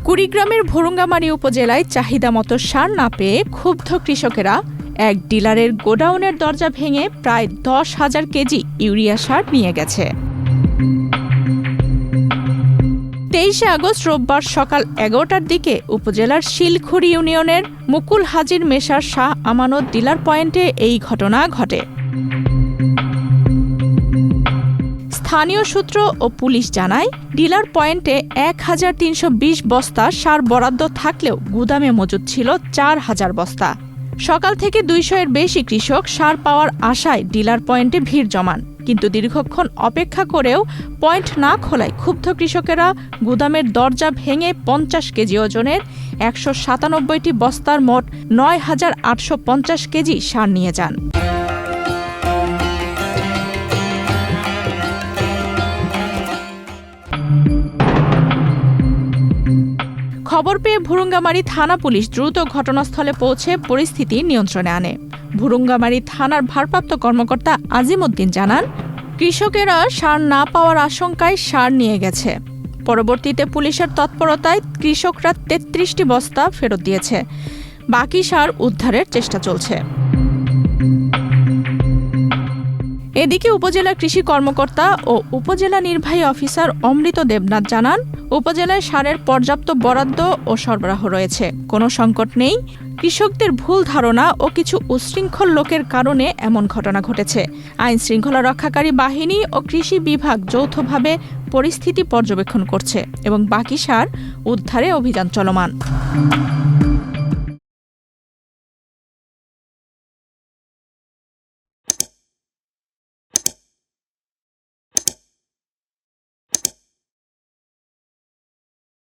কুড়িগ্রামের ভুরুঙ্গামারী উপজেলায় চাহিদা মতো সার না পেয়ে ক্ষুব্ধ কৃষকেরা এক ডিলারের গোডাউনের দরজা ভেঙে প্রায় 10,000 কেজি ইউরিয়া সার নিয়ে গেছে। 23 আগস্ট রোববার সকাল 11টার দিকে উপজেলার শিলখুড়ি ইউনিয়নের মুকুল হাজির মেসার শাহ আমানত ডিলার পয়েন্টে এই ঘটনা ঘটে। স্থানীয় সূত্র ও পুলিশ জানায়, ডিলার পয়েন্টে 1320 বস্তা সার বরাদ্দ থাকলেও গুদামে মজুদ ছিল 4000 বস্তা। সকাল থেকে 200-এর বেশি কৃষক সার পাওয়ার আশায় ডিলার পয়েন্টে ভিড় জমান, কিন্তু দীর্ঘক্ষণ অপেক্ষা করেও পয়েন্ট না খোলায় ক্ষুব্ধ কৃষকেরা গুদামের দরজা ভেঙে 50 কেজি ওজনের 197টি বস্তার মোট 9850 কেজি সার নিয়ে যান। খবর পেয়ে ভুরুঙ্গামারী থানা পুলিশ দ্রুত ঘটনাস্থলে পৌঁছে পরিস্থিতি নিয়ন্ত্রণে আনে। ভুরুঙ্গামারী থানার ভারপ্রাপ্ত কর্মকর্তা আজিম উদ্দিন জানান, কৃষকেরা সার না পাওয়ার আশঙ্কায় সার নিয়ে গেছে। পরবর্তীতে পুলিশের তৎপরতায় কৃষকরা 33টি বস্তা ফেরত দিয়েছে। বাকি সার উদ্ধারের চেষ্টা চলছে। এদিকে উপজেলা কৃষি কর্মকর্তা ও উপজেলা নির্বাহী অফিসার অমৃত দেবনাথ জানান, উপজেলায় সারের পর্যাপ্ত বরাদ্দ ও সরবরাহ রয়েছে, কোনো সংকট নেই। কৃষকদের ভুল ধারণা ও কিছু উচ্ছৃঙ্খল লোকের কারণে এমন ঘটনা ঘটেছে। আইন শৃঙ্খলা রক্ষাকারী বাহিনী ও কৃষি বিভাগ যৌথভাবে পরিস্থিতি পর্যবেক্ষণ করছে এবং বাকি সার উদ্ধারে অভিযান চলমান।